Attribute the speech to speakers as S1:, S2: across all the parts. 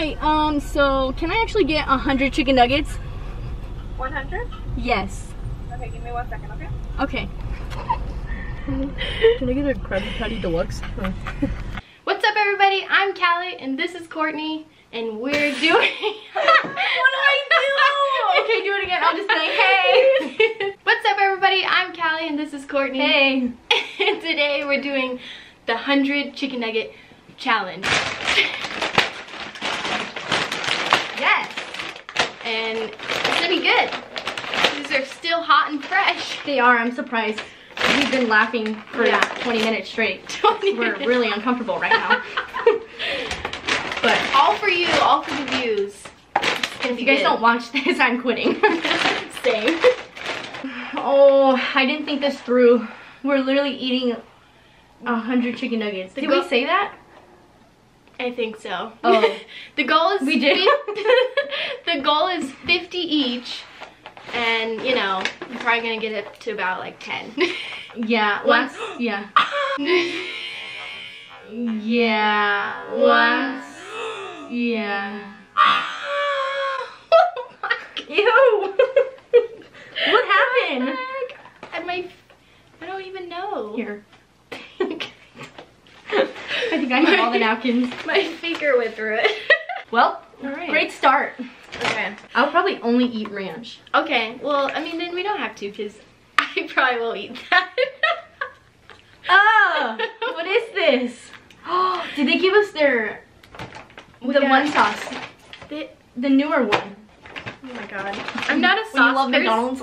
S1: Hi, so can I actually get 100 chicken nuggets?
S2: 100?
S1: Yes.
S2: Okay, give me 1 second, okay?
S1: Okay. Can I get a Krabby Patty Deluxe?
S3: What's up, everybody? I'm Callie, and this is Courtney, and we're doing... What do I do?
S1: Okay, do it again. I'll just say, hey.
S3: What's up, everybody? I'm Callie, and this is Courtney.
S1: Hey.
S3: And today we're doing the 100 chicken nugget challenge.
S1: Yes.
S3: And it's gonna be good. These are still hot and fresh.
S1: They are. I'm surprised. We've been laughing for 20 minutes straight. We're really uncomfortable right now.
S3: But all for you, all for the views.
S1: If you guys don't watch this, I'm quitting.
S3: Same.
S1: Oh, I didn't think this through. We're literally eating 100 chicken nuggets. Did we say that?
S3: I think so.
S1: Oh.
S3: The goal is...
S1: We did?
S3: The goal is 50 each. And, you know, I'm probably gonna get it to about like 10.
S1: Yeah,
S3: Once.
S1: Yeah. Yeah. Once. Yeah.
S3: Oh my God.
S1: Ew. What happened?
S3: And I don't even know.
S1: Here. I think I have all the napkins.
S3: My finger went through it.
S1: Well,
S3: Alright.
S1: great start.
S3: Okay.
S1: I'll probably only eat ranch.
S3: Okay, well, I mean, then we don't have to, because I probably will eat that.
S1: Oh, what is this? Oh, did they give us their one sauce? The newer one.
S3: Oh my God. I'm not a sauce
S1: When you love
S3: person.
S1: McDonald's.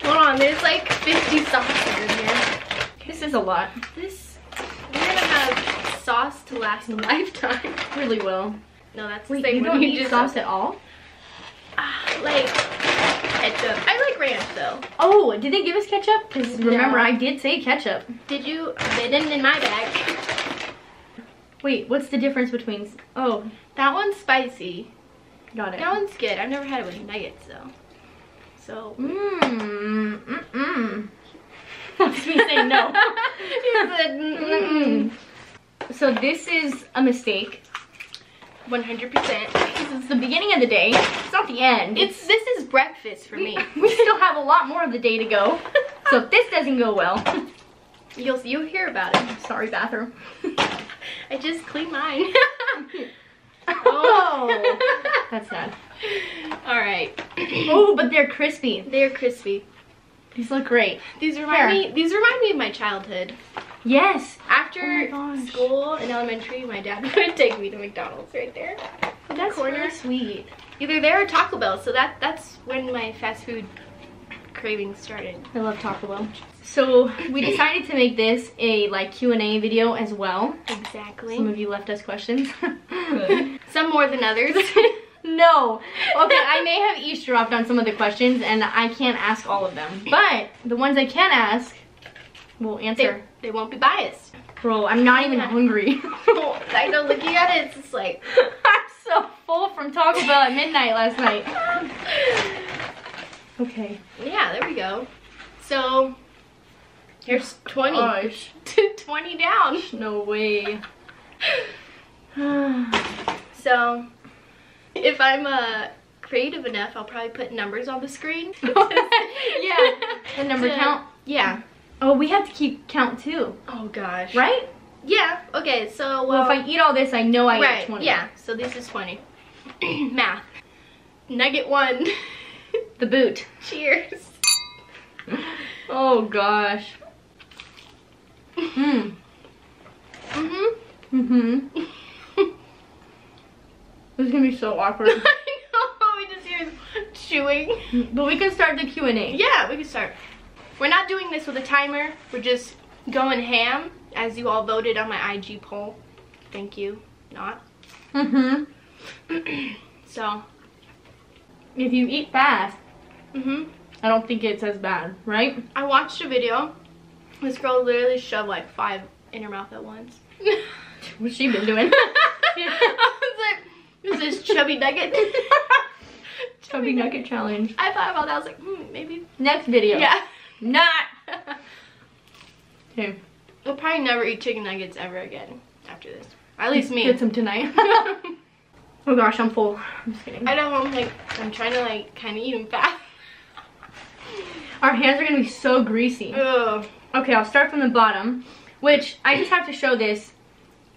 S3: Hold on, there's like 50 sauces in here.
S1: This is a lot.
S3: We're gonna have sauce to last a lifetime.
S1: Really will.
S3: No, that's the
S1: Wait,
S3: same
S1: you
S3: when
S1: don't eat
S3: just
S1: sauce at all?
S3: like ketchup. I like ranch though.
S1: Oh, did they give us ketchup? Because remember,
S3: No.
S1: I did say ketchup.
S3: Did you? They didn't in my bag.
S1: Wait, what's the difference between... Oh,
S3: That one's spicy.
S1: got it.
S3: That one's good. I've never had it with nuggets though. So.
S1: That's me saying no.
S3: You said
S1: So this is a mistake.
S3: 100%.
S1: This is the beginning of the day. It's not the end.
S3: This is breakfast for me.
S1: We still have a lot more of the day to go. So if this doesn't go well,
S3: You'll hear about it.
S1: sorry, bathroom.
S3: I just cleaned mine.
S1: Oh, that's sad.
S3: All right.
S1: Oh, but they're crispy.
S3: They're crispy.
S1: These look great.
S3: These remind me of my childhood.
S1: Yes.
S3: After
S1: Oh my gosh.
S3: school in elementary, my dad would take me to McDonald's right there.
S1: That's
S3: corner.
S1: really sweet.
S3: Either there or Taco Bell. So that's when my fast food cravings started.
S1: I love Taco Bell. So we decided to make this a like Q&A video as well.
S3: Exactly.
S1: Some of you left us questions.
S3: Some more than others.
S1: No. Okay, I may have eavesdropped on some of the questions and I can't ask all of them. But the ones I can ask, we'll answer.
S3: They won't be biased.
S1: Bro, I'm not even hungry.
S3: I know, looking at it, it's just like...
S1: I'm so full from Taco Bell at midnight last night. Okay.
S3: Yeah, there we go. So, here's 20.
S1: Gosh.
S3: 20 down.
S1: No way.
S3: So, if I'm creative enough, I'll probably put numbers on the screen.
S1: Yeah. The number count?
S3: Yeah.
S1: Oh, we have to keep count too.
S3: Oh gosh.
S1: Right?
S3: Yeah. Okay. So
S1: Well, if I eat all this, I know I
S3: right.
S1: ate 20.
S3: Yeah. So this is 20. Math. Nugget 1.
S1: The boot.
S3: Cheers.
S1: Oh gosh. Mm. This is gonna be so awkward.
S3: I know. We just hear chewing.
S1: But we can start the Q&A.
S3: Yeah, we can start. We're not doing this with a timer. We're just going ham, as you all voted on my IG poll. Thank you. Not. So.
S1: If you eat fast,
S3: I
S1: don't think it's as bad, right?
S3: I watched a video. This girl literally shoved like 5 in her mouth at once.
S1: What's she been doing?
S3: I was like, is this chubby nugget?
S1: Chubby nugget challenge.
S3: I thought about that. I was like, maybe.
S1: Next video.
S3: Yeah.
S1: Not. Okay.
S3: We'll probably never eat chicken nuggets ever again after this. At least me.
S1: Get some tonight. Oh gosh, I'm full. I'm just kidding.
S3: I know, I'm trying to like kind of eat them fast.
S1: Our hands are gonna be so greasy.
S3: Ugh.
S1: Okay, I'll start from the bottom, which I just have to show this.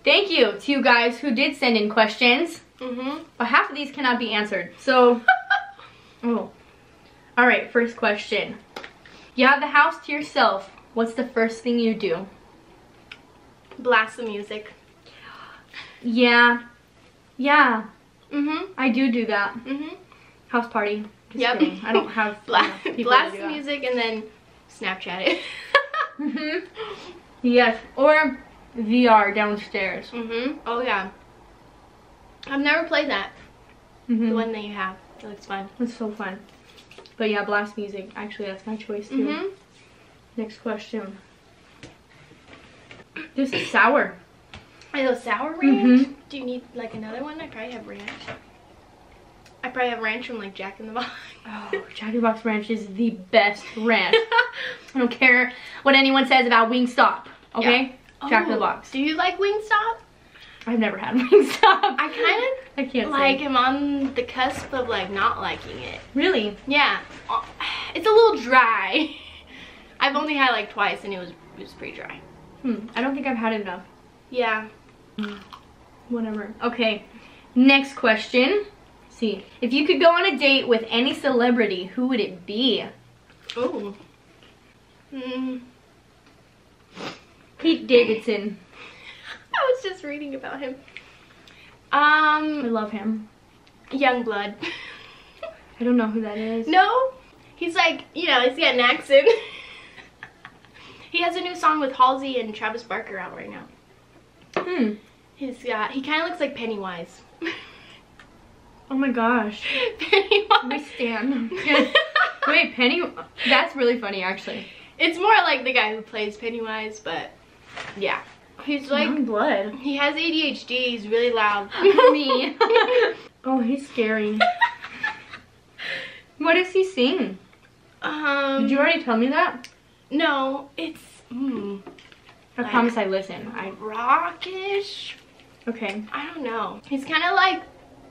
S1: Thank you to you guys who did send in questions. But half of these cannot be answered. So, oh. All right, first question. You have the house to yourself. What's the first thing you do?
S3: Blast the music.
S1: Yeah. Yeah. I do that. House party. Just kidding. I don't have
S3: blast
S1: the
S3: music and then Snapchat it.
S1: Yes. Or VR downstairs.
S3: Oh yeah. I've never played that. The one that you have. It looks fun.
S1: It's so fun. But yeah, blast music. Actually, that's my choice too. Next question. This is sour.
S3: I know, sour ranch? Do you need like another one? I probably have ranch. I probably have ranch from like Jack in the Box.
S1: Oh, Jack in the Box ranch is the best ranch. I don't care what anyone says about Wingstop. Okay? Yeah. Jack in the Box.
S3: Do you like Wingstop?
S1: I've never had Wingstop.
S3: I
S1: can't
S3: like
S1: say.
S3: I'm on the cusp of like not liking it.
S1: Really?
S3: Yeah. It's a little dry. I've only had like twice and it was pretty dry.
S1: I don't think I've had enough.
S3: Yeah.
S1: Whatever. Okay. Next question. Let's see. If you could go on a date with any celebrity, who would it be?
S3: Oh.
S1: Pete Davidson.
S3: I was just reading about him.
S1: I love him.
S3: Youngblood.
S1: I don't know who that is.
S3: No? He's like, you know, he's got an accent. He has a new song with Halsey and Travis Barker out right now. He kind of looks like Pennywise.
S1: Oh my gosh.
S3: Pennywise.
S1: We stand. Wait, that's really funny actually.
S3: It's more like the guy who plays Pennywise, but yeah. He's like,
S1: Youngblood.
S3: He has ADHD, he's really loud.
S1: Me. Oh, he's scary. What does he sing?
S3: Did
S1: you already tell me that?
S3: No, it's
S1: I promise I listen.
S3: Rockish.
S1: Okay.
S3: I don't know. He's kind of like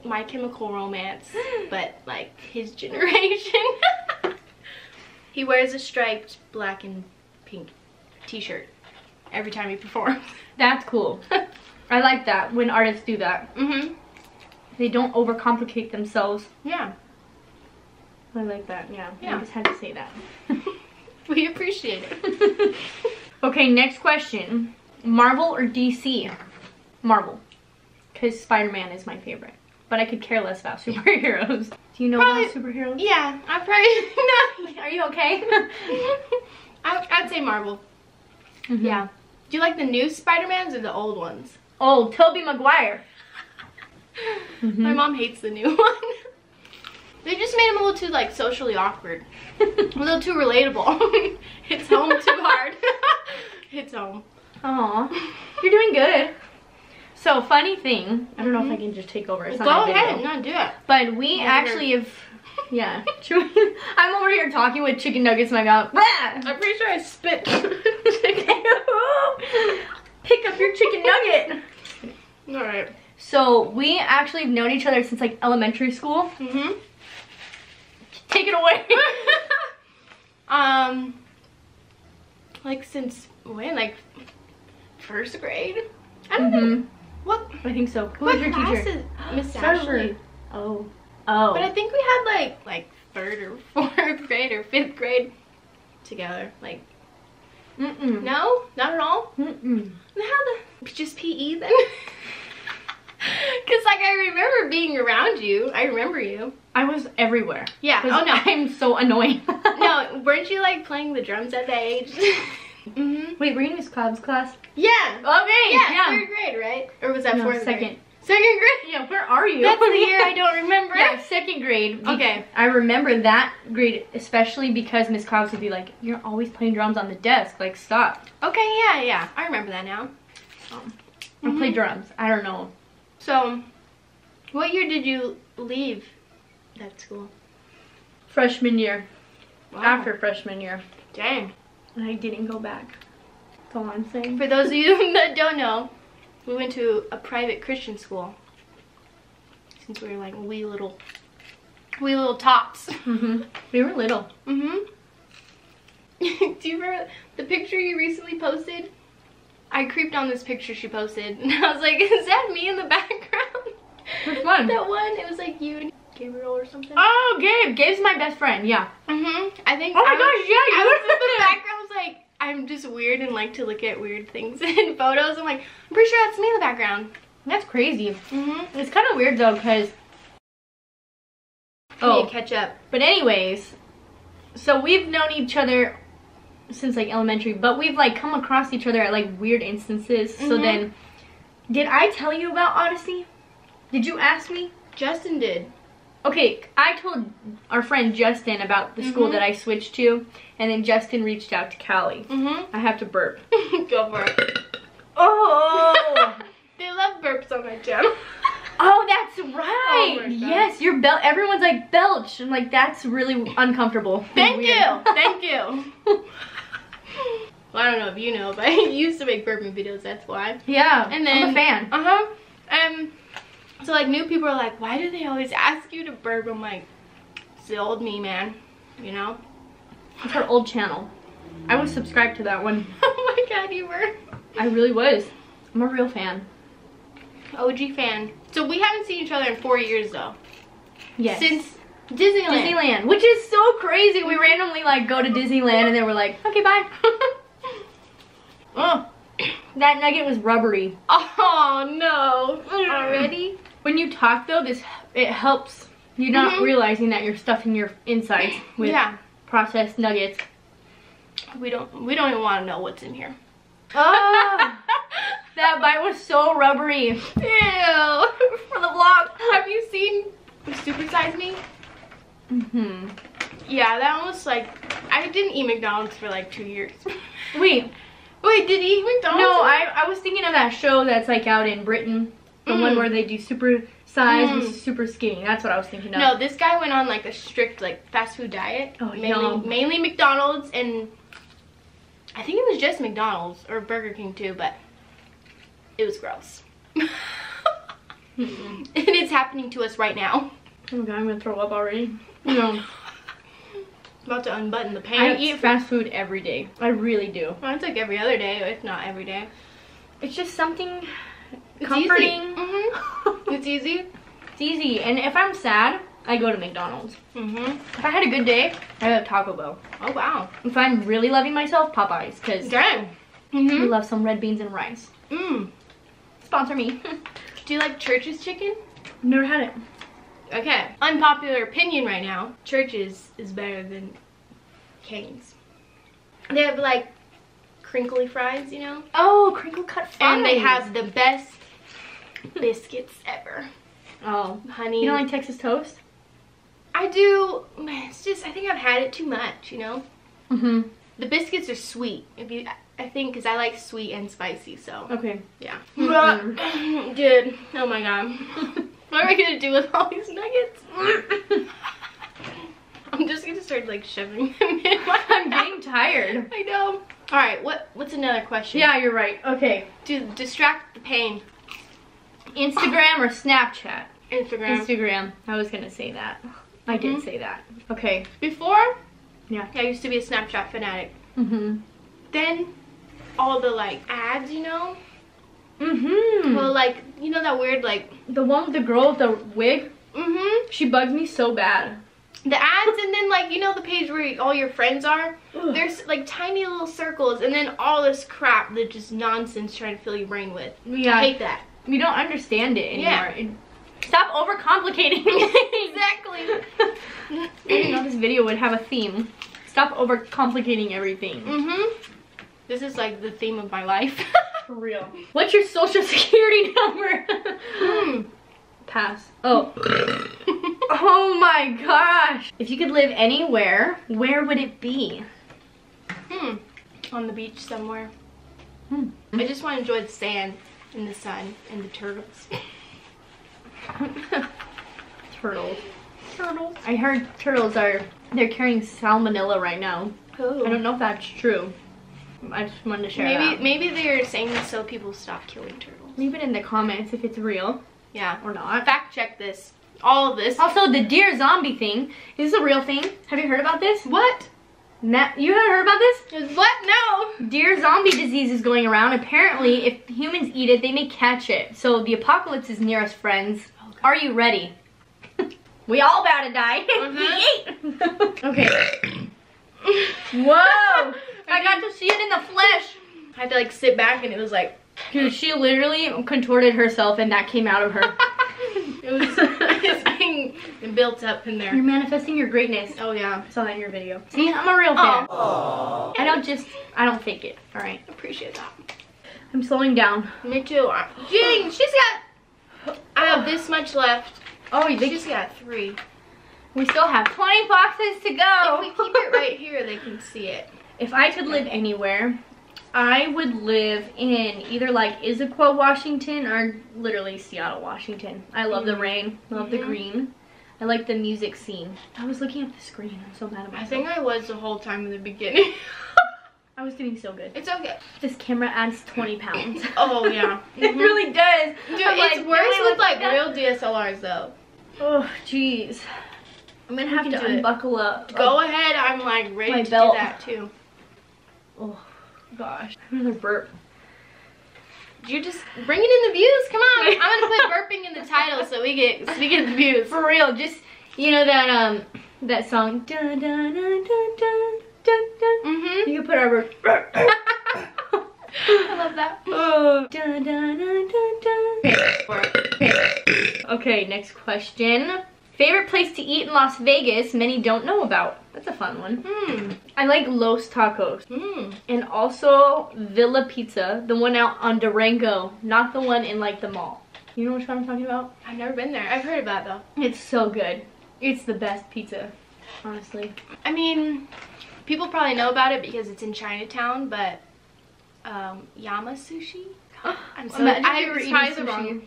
S3: My Chemical Romance, but like his generation. He wears a striped black and pink t-shirt every time he performs. That's
S1: cool. I like that when artists do that. They don't overcomplicate themselves.
S3: Yeah.
S1: I like that, yeah.
S3: Yeah.
S1: I just had to say that.
S3: We appreciate it.
S1: Okay, next question. Marvel or DC? Marvel. Because Spider-Man is my favorite. But I could care less about superheroes. Do you know about superheroes?
S3: Yeah, I probably... No.
S1: Are you okay?
S3: I'd say Marvel. Yeah. Do you like the new Spider-Mans or the old ones?
S1: Oh, Tobey Maguire.
S3: My mom hates the new one. They just made him a little too like socially awkward. A little too relatable. Hits home too hard. Hits home.
S1: Aw, you're doing good. So, funny thing, I don't know if I can just take over. It's not
S3: Go
S1: a video.
S3: ahead, no, do it.
S1: But we actually have, yeah. I'm over here talking with chicken nuggets in my mouth.
S3: I'm pretty sure I spit.
S1: Pick up your chicken nugget.
S3: Alright.
S1: So, we actually have known each other since like elementary school. Take it away.
S3: Like since when? Like first grade? I don't know. What?
S1: I think so. Who was your teacher?
S3: Miss Ashley.
S1: Oh.
S3: But I think we had like third or fourth grade or fifth grade together. Like, no, not at all. Then how just PE then? Cause like I remember being around you. I remember you.
S1: I was everywhere.
S3: Yeah. Oh no,
S1: I'm so annoying.
S3: No, weren't you like playing the drums at that age?
S1: Wait, were you in Miss Cobb's class?
S3: Yeah.
S1: Okay.
S3: Yeah. Third grade, right? Or was that fourth
S1: second?
S3: Grade? Second grade.
S1: Yeah. Where are you?
S3: That's the year I don't remember.
S1: Yeah, second grade.
S3: Okay.
S1: I remember that grade especially because Miss Cobbs would be like, "You're always playing drums on the desk. Like, stop."
S3: Okay. Yeah. I remember that now.
S1: I play drums. I don't know.
S3: So, what year did you leave that school?
S1: Freshman year.
S3: Wow.
S1: After freshman year.
S3: Dang.
S1: And I didn't go back. That's all I'm saying.
S3: For those of you that don't know, we went to a private Christian school. since we were like wee little tots.
S1: We were little.
S3: Do you remember the picture you recently posted? I creeped on this picture she posted, and I was like, is that me in the background?
S1: Which one?
S3: That one. It was like you and Gabriel or something.
S1: Oh, Gabe. Gabe's my best friend. Yeah.
S3: I think.
S1: Oh my gosh, yeah,
S3: I
S1: you
S3: was in the
S1: were.
S3: background. I was like, I'm just weird and like to look at weird things in photos. I'm like, I'm pretty sure that's me in the background.
S1: That's crazy. It's kind of weird though, because.
S3: Oh, catch up.
S1: But anyways, so we've known each other since like elementary, but we've like come across each other at like weird instances. So then, did I tell you about Odyssey? Did you ask me?
S3: Justin did.
S1: Okay, I told our friend Justin about the school that I switched to, and then Justin reached out to Callie. I have to burp.
S3: Go for it.
S1: Oh!
S3: They love burps on my channel.
S1: Oh, that's right.
S3: Oh my God.
S1: Yes, your belt. Everyone's like belch, and like that's really uncomfortable.
S3: Thank you. Thank you. Well, I don't know if you know, but I used to make burping videos. That's why.
S1: Yeah,
S3: And then
S1: I'm a fan.
S3: So like new people are like, why do they always ask you to burp? I'm like, it's the old me, man. You know.
S1: It's her old channel. I was subscribed to that one.
S3: Oh my God, you were.
S1: I really was. I'm a real fan.
S3: OG fan. So we haven't seen each other in 4 years though.
S1: Yes.
S3: Since Disneyland.
S1: Disneyland, which is so crazy. We randomly like go to Disneyland and then we're like, okay, bye. Oh, that nugget was rubbery.
S3: Oh no. Already?
S1: When you talk though, it helps. You're not realizing that you're stuffing your insides with processed nuggets.
S3: We don't even want to know what's in here.
S1: Oh, that bite was so rubbery.
S3: Ew. For the vlog. Have you seen Super Size Me? Yeah, that was like, I didn't eat McDonald's for like 2 years.
S1: Wait,
S3: did he eat McDonald's?
S1: no, I was thinking of that show that's like out in Britain. The one where they do super size with super skinny. That's what I was thinking of.
S3: No, this guy went on like a strict like fast food diet.
S1: Oh, yum.
S3: Mainly McDonald's, and I think it was just McDonald's or Burger King too, but it was gross. And it's happening to us right now.
S1: Oh my God, I'm gonna throw up already. No.
S3: About to unbutton the pants.
S1: I eat fast food every day. I really do.
S3: Well, it's like every other day, if not every day.
S1: It's just something
S3: It's
S1: comforting.
S3: Easy. It's easy.
S1: It's easy. And if I'm sad, I go to McDonald's. If I had a good day, I go to Taco Bell.
S3: Oh wow.
S1: If I'm really loving myself, Popeyes, because
S3: Dang.
S1: we love some red beans and rice. Sponsor me.
S3: Do you like Church's chicken?
S1: Never had it.
S3: Okay. Unpopular opinion right now. Church's is better than Cane's. They have like crinkly fries, you know?
S1: Oh, crinkle cut fries.
S3: And they have the best biscuits ever.
S1: Oh.
S3: Honey.
S1: You don't like Texas toast?
S3: I do. It's just, I think I've had it too much, you know? The biscuits are sweet. I think, because I like sweet and spicy, so.
S1: Okay.
S3: Yeah. Dude. Oh my God. What are we going to do with all these nuggets? I'm just going to start like shoving them in my
S1: I'm getting tired.
S3: I know. Alright, what's another question?
S1: Yeah, you're right. Okay.
S3: To distract the pain.
S1: Instagram or Snapchat?
S3: Instagram.
S1: Instagram. I was gonna say that. I did say that. Okay.
S3: Before,
S1: Yeah.
S3: I used to be a Snapchat fanatic. Then, all the like ads, you know? Well, like, you know that weird like...
S1: The one with the girl with the wig? She bugs me so bad.
S3: The ads, and then like, you know the page where all your friends are?
S1: Ugh.
S3: There's like tiny little circles, and then all this crap that just nonsense trying to fill your brain with.
S1: Yeah.
S3: I hate that.
S1: You don't understand it anymore.
S3: Yeah.
S1: Stop overcomplicating it.
S3: Exactly.
S1: I didn't know this video would have a theme. Stop overcomplicating everything.
S3: This is like the theme of my life.
S1: For real. What's your social security number? Pass. Oh. Oh my gosh. If you could live anywhere, where would it be?
S3: On the beach somewhere. I just want to enjoy the sand and the sun and the turtles.
S1: Turtles. Turtles. I heard turtles they're carrying salmonella right now.
S3: Oh.
S1: I don't know if that's true. I just wanted to share that.
S3: Maybe they're saying this so people stop killing turtles.
S1: Leave it in the comments if it's real.
S3: Yeah.
S1: Or not.
S3: Fact check this. All of this.
S1: Also, the deer zombie thing. Is this a real thing? Have you heard about this?
S3: What?
S1: Matt, you haven't heard about this?
S3: What? No.
S1: Deer zombie disease is going around. Apparently, if humans eat it, they may catch it. So the apocalypse is near us, friends.
S3: Okay.
S1: Are you ready? We all about to die. Okay. Whoa! I got to see it in the flesh.
S3: I had to like sit back and it was like,
S1: Dude, she literally contorted herself and that came out of her.
S3: it was being built up in there.
S1: You're manifesting your greatness.
S3: Oh yeah.
S1: I saw that in your video. See, I'm a real fan. Aww. I don't fake it. All right.
S3: Appreciate that.
S1: I'm slowing down.
S3: Me too. Dang, I have this much left.
S1: Oh,
S3: She's got 3.
S1: We still have 20 boxes to go.
S3: If we keep it right here, they can see it.
S1: If I could live anywhere, I would live in either like Issaquah, Washington, or literally Seattle, Washington. I love the rain, love the green. I like the music scene. I was looking at the screen. I'm so mad at myself.
S3: I think I was the whole time in the beginning.
S1: I was doing so good.
S3: It's okay.
S1: This camera adds 20 pounds.
S3: Oh yeah.
S1: It really does.
S3: Dude, it's worse with like real DSLRs though.
S1: Oh, jeez. I'm gonna have to unbuckle up.
S3: Go ahead, I'm like ready to do that too.
S1: Oh gosh, another burp.
S3: You just bring it in the views. Come on, I'm gonna put burping in the title so we get the views.
S1: For real, just you know that song. Dun, dun, dun, dun, dun, dun, dun. You can put our burp.
S3: I love that.
S1: Dun, dun, dun, dun, dun. Okay, next question. Favorite place to eat in Las Vegas many don't know about. That's a fun one. I like Los Tacos. And also Villa Pizza, the one out on Durango, not the one in like the mall. You know which one I'm talking about?
S3: I've never been there. I've heard about it though.
S1: It's so good. It's the best pizza, honestly.
S3: I mean, people probably know about it because it's in Chinatown, but Yama Sushi? I'm so
S1: I were eating sushi.
S3: Wrong.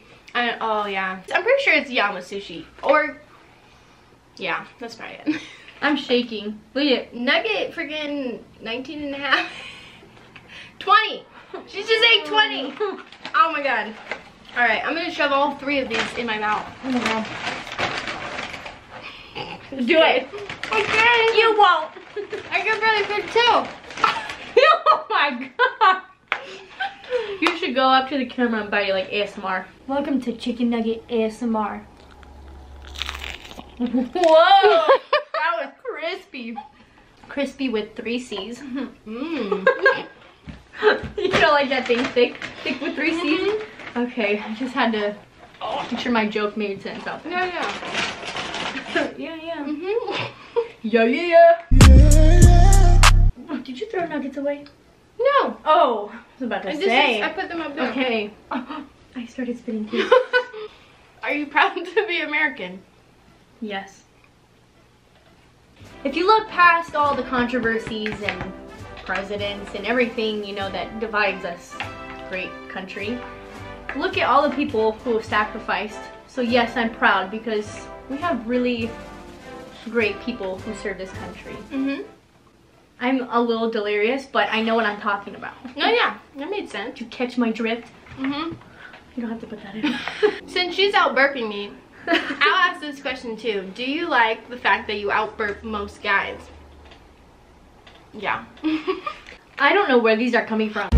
S3: Oh yeah. I'm pretty sure it's Yama Sushi. Or yeah, that's probably it.
S1: I'm shaking. Look at it.
S3: Nugget friggin' 19 and a half. 20. She just ate 20. Oh my god. Alright, I'm gonna shove all 3 of these in my mouth.
S1: Oh my god. Do it.
S3: Okay.
S1: You won't.
S3: I can barely fit 2.
S1: Oh my god. You should go up to the camera and bite it like ASMR. Welcome to Chicken Nugget ASMR. Whoa! That was crispy. Crispy with 3 C's. You don't like that thing thick? Thick with 3 C's? Okay, I just had to make sure my joke made sense out there.
S3: Yeah.
S1: Yeah. Oh, did you throw nuggets away?
S3: No.
S1: Oh, I was about to say.
S3: I put them up there.
S1: Okay. I started spitting too.
S3: Are you proud to be American?
S1: Yes. If you look past all the controversies and presidents and everything, you know, that divides us, great country, look at all the people who have sacrificed. So yes, I'm proud because we have really great people who serve this country. I'm a little delirious, but I know what I'm talking about.
S3: No, yeah, that made sense.
S1: Did you catch my drift? You don't have to put that in.
S3: Since she's out burping me, I'll ask this question too. Do you like the fact that you out burp most guys? Yeah.
S1: I don't know where these are coming from.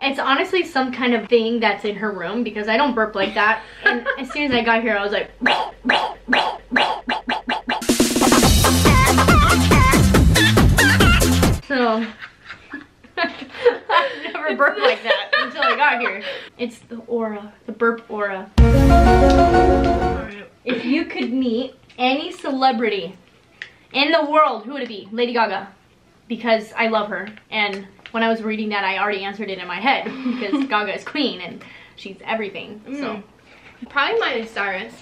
S1: It's honestly some kind of thing that's in her room because I don't burp like that. And as soon as I got here, I was like... So... I've never burped like that until I got here. It's the aura, the burp aura. If you could meet any celebrity in the world, who would it be? Lady Gaga. Because I love her. And when I was reading that, I already answered it in my head. Because Gaga is queen and she's everything. So
S3: probably Miley Cyrus.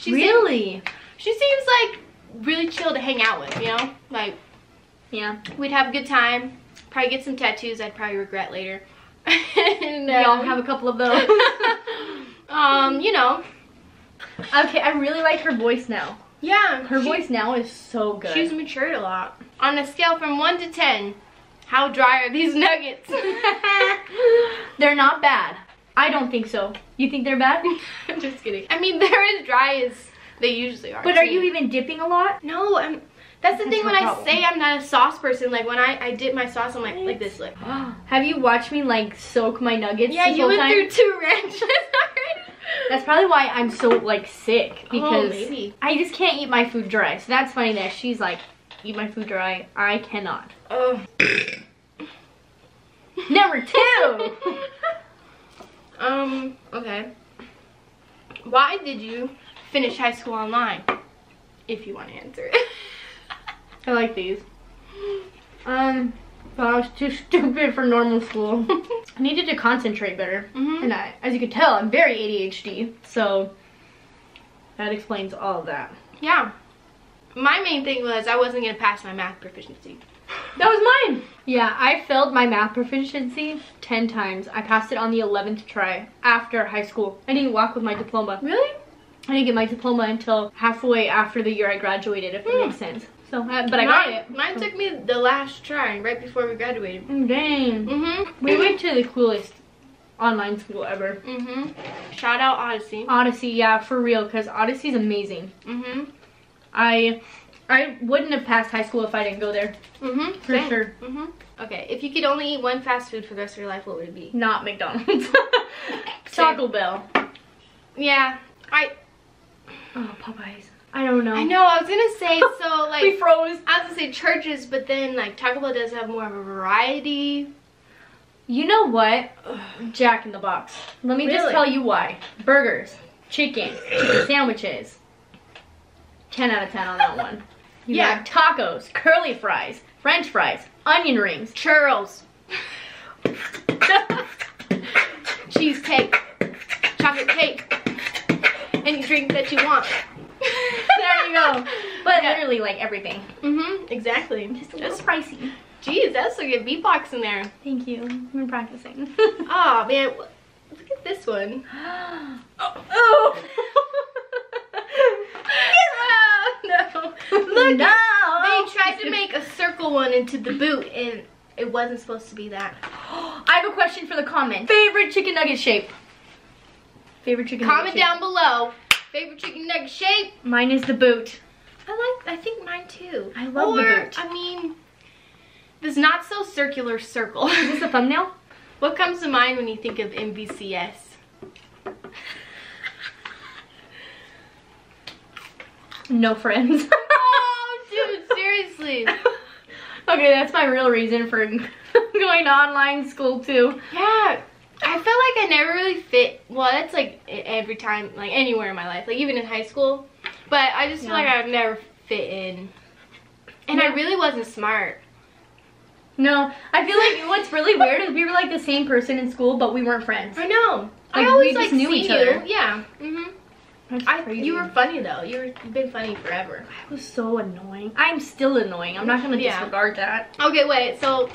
S1: Really?
S3: She seems like really chill to hang out with, you know? Like,
S1: yeah.
S3: We'd have a good time. Probably get some tattoos I'd probably regret later. And,
S1: we all have a couple of those.
S3: You know.
S1: Okay, I really like her voice now.
S3: Yeah.
S1: Her voice now is so good.
S3: She's matured a lot. On a scale from 1 to 10, how dry are these nuggets?
S1: They're not bad. I don't think so. You think they're bad?
S3: I'm just kidding. I mean, they're as dry as they usually are.
S1: But are you even dipping a lot?
S3: No, that's the thing when I say I'm not a sauce person. Like when I dip my sauce, I'm like this. Like,
S1: have you watched me like soak my nuggets?
S3: Yeah,
S1: this
S3: you
S1: whole
S3: went
S1: time?
S3: through 2 ranches already.
S1: That's probably why I'm so like sick, because
S3: maybe.
S1: I just can't eat my food dry. So that's funny that she's like, eat my food dry. I cannot.
S3: Oh.
S1: Number 2.
S3: Okay. Why did you finish high school online? If you want to answer it.
S1: I like these. But I was too stupid for normal school. I needed to concentrate better. And as you can tell, I'm very ADHD. So that explains all of that.
S3: Yeah. My main thing was I wasn't going to pass my math proficiency.
S1: That was mine. Yeah, I failed my math proficiency 10 times. I passed it on the 11th try after high school. I didn't walk with my diploma.
S3: Really?
S1: I didn't get my diploma until halfway after the year I graduated, if that makes sense. So, but I got it.
S3: Mine took me the last try, right before we graduated.
S1: Dang. We went to the coolest online school ever.
S3: Shout out Odyssey.
S1: Odyssey, yeah, for real, because Odyssey's amazing. I wouldn't have passed high school if I didn't go there. For sure.
S3: Okay, if you could only eat one fast food for the rest of your life, what would it be?
S1: Not McDonald's. Taco Bell.
S3: Yeah,
S1: Oh, Popeyes. I don't know.
S3: I know, I was gonna say, so like,
S1: We froze.
S3: I was gonna say churches, but then like Taco Bell does have more of a variety.
S1: You know what? Jack in the Box. Let me just tell you why. Burgers, chicken sandwiches. 10 out of 10 on that one. You got tacos, curly fries, French fries, onion rings,
S3: Churros. Cheesecake. Chocolate cake. Any drink that you want.
S1: There you go. But literally like everything.
S3: Exactly.
S1: Just a little pricey.
S3: Jeez, that's like a beatbox in there.
S1: Thank you. I've been practicing.
S3: Oh man, look at this one.
S1: Oh.
S3: No. Look,
S1: No.
S3: they tried to make a circle one into the boot and it wasn't supposed to be that.
S1: I have a question for the comment. Favorite chicken nugget shape? Favorite chicken nugget
S3: Comment
S1: shape?
S3: down below. Favorite chicken nugget shape?
S1: Mine is the boot.
S3: I think mine too.
S1: I love the boot.
S3: I mean, this not so circular circle.
S1: Is this a thumbnail?
S3: What comes to mind when you think of MVCS?
S1: No friends.
S3: Oh, dude, seriously.
S1: Okay, that's my real reason for going to online school too.
S3: Yeah, I felt like I never really fit. Well, that's like every time, like anywhere in my life, like even in high school. But I just feel like I've never fit in. And I really wasn't smart.
S1: No, I feel like what's really weird is we were like the same person in school, but we weren't friends.
S3: I know.
S1: Like,
S3: I always
S1: we just
S3: like
S1: knew
S3: see
S1: each other.
S3: you. Yeah.
S1: That's crazy.
S3: You were funny though. You've been funny forever.
S1: I was so annoying. I'm still annoying. I'm not gonna disregard that.
S3: Okay, wait. So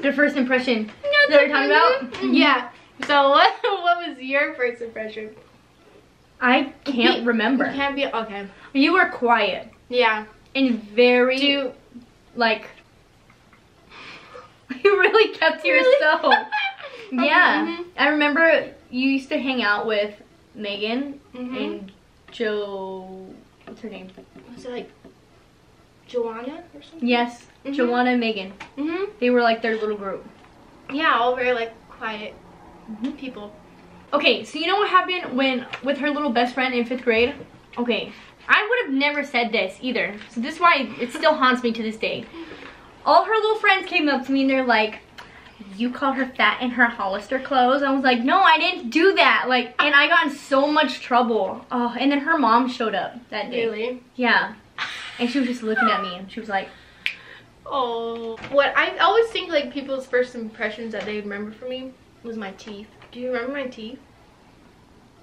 S1: The first impression that we're talking about?
S3: Yeah. So what was your first impression?
S1: I can't remember.
S3: You can't be okay.
S1: You were quiet
S3: Yeah.
S1: and very like you really kept to yourself. Yeah. I remember you used to hang out with Megan and Joe. What's her name?
S3: Was it like Joanna or something?
S1: Yes, Joanna and Megan. They were like their little group.
S3: Yeah, all very like quiet people.
S1: Okay, so you know what happened with her little best friend in 5th grade? Okay, I would have never said this either. So this is why it still haunts me to this day. All her little friends came up to me and they're like, you called her fat in her Hollister clothes? I was like, no, I didn't do that. Like, and I got in so much trouble. Oh, and then her mom showed up that day.
S3: Really?
S1: Yeah. And she was just looking at me and she was like,
S3: oh. What I always think like people's first impressions that they remember from me was my teeth. Do you remember my teeth?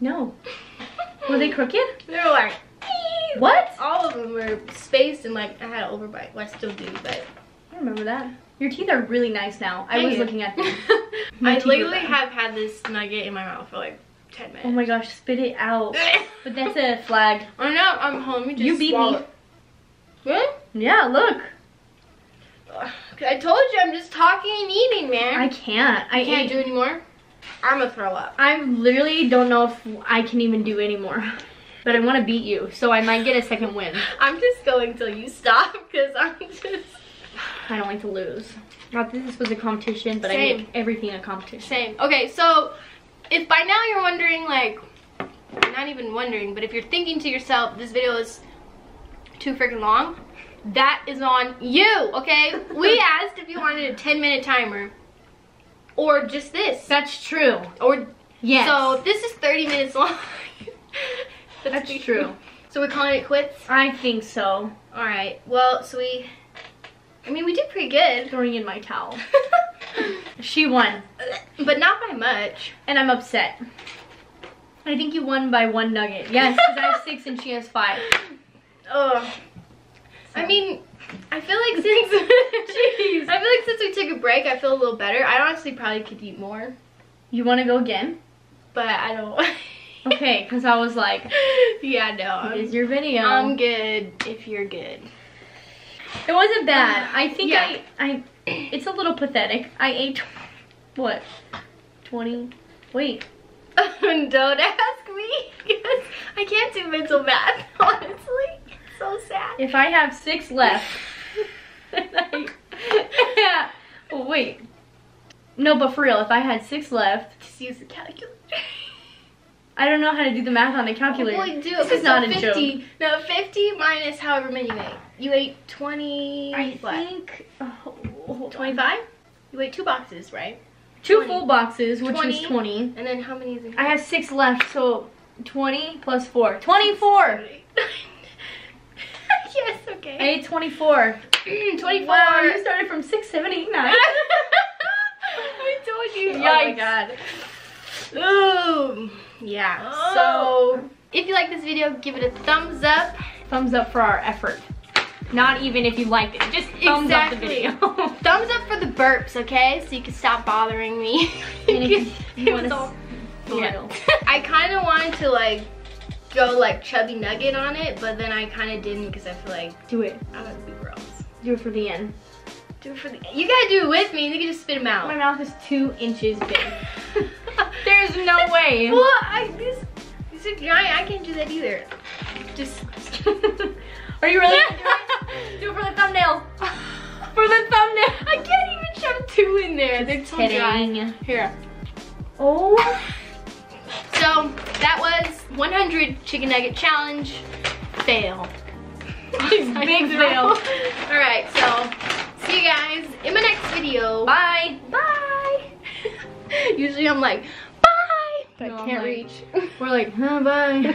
S1: no. Were they crooked?
S3: They were like,
S1: what?
S3: all of them were spaced and like I had an overbite. Well, I still do, but
S1: I remember that. Your teeth are really nice now. I was looking at them.
S3: I literally have had this nugget in my mouth for like 10 minutes.
S1: Oh my gosh, spit it out. But that's a flag.
S3: I know, I'm home. You just
S1: You beat
S3: swallow
S1: me.
S3: it. What?
S1: Yeah, look.
S3: I told you I'm just talking and eating, man.
S1: I can't.
S3: I can't do anymore. I'm gonna throw up.
S1: I literally don't know if I can even do anymore. But I want to beat you, so I might get a second win.
S3: I'm just going till you stop, because I'm just...
S1: I don't like to lose. Not that this was a competition, but
S3: Same.
S1: I make everything a competition.
S3: Same. Okay, so if by now you're wondering, like, not even wondering, but if you're thinking to yourself, this video is too freaking long, that is on you, okay? We asked if you wanted a 10-minute timer, or just this.
S1: That's true.
S3: Or,
S1: yes.
S3: so if this is 30 minutes long,
S1: that's true.
S3: So we're calling it quits?
S1: I think so.
S3: Alright, well, so we did pretty good.
S1: Throwing in my towel. She won.
S3: But not by much.
S1: And I'm upset. I think you won by 1 nugget. Yes, because I have 6 and she has 5.
S3: Ugh. I mean, I feel like since
S1: Jeez.
S3: I feel like since we took a break, I feel a little better. I honestly probably could eat more,
S1: You want to go again?
S3: but I don't.
S1: Okay, because I was like,
S3: Yeah, no.
S1: here's your video.
S3: I'm good if you're good.
S1: It wasn't bad. I think
S3: Yeah.
S1: I it's a little pathetic. I ate, what, 20? Wait.
S3: Don't ask me, because I can't do mental math, honestly. It's so sad.
S1: If I have 6 left, yeah. Oh, wait. No, but for real, if I had 6 left,
S3: Just use the calculator.
S1: I don't know how to do the math on the calculator.
S3: Well, do
S1: This is not a joke.
S3: 50. No, 50 minus however many you ate. You ate 20.
S1: I
S3: what?
S1: think, hold on.
S3: 25? You ate 2 boxes, right?
S1: 2
S3: 20.
S1: full boxes, which
S3: 20.
S1: was 20.
S3: And then how many is in
S1: I have 6 left, so 20 plus 4. 24!
S3: Yes,
S1: I
S3: okay.
S1: ate 24.
S3: 24.
S1: Wow, you started from 6, 7, 8, 9.
S3: I told you.
S1: Yikes.
S3: Oh my god. Ooh. Yeah.
S1: Oh.
S3: So, if you like this video, give it a thumbs up.
S1: Thumbs up for our effort. Not even if you liked it. Just thumbs up the video.
S3: Thumbs up for the burps, okay? So you can stop bothering me.
S1: And if you
S3: It
S1: want
S3: was
S1: to
S3: all-
S1: yeah.
S3: I kind of wanted to like go like chubby nugget on it, but then I kind of didn't because I feel like
S1: Do it.
S3: I'm gonna be gross.
S1: Do it for the end.
S3: Do it for the. You gotta do it with me, and you can just spit them out.
S1: My mouth is 2 inches big. There's no way.
S3: Well, these are giant. I can't do that either. Just.
S1: Are you really gonna do it? Do it for the thumbnail. For the thumbnail.
S3: I can't even shove 2 in there. They're so dry. Here.
S1: Oh.
S3: So that was 100 chicken nugget challenge. Fail.
S1: Big fail.
S3: All right, so see you guys in my next video.
S1: Bye.
S3: Bye. Usually I'm like, bye, but
S1: No,
S3: I
S1: I'm
S3: can't
S1: like-
S3: reach.
S1: We're like, huh, bye.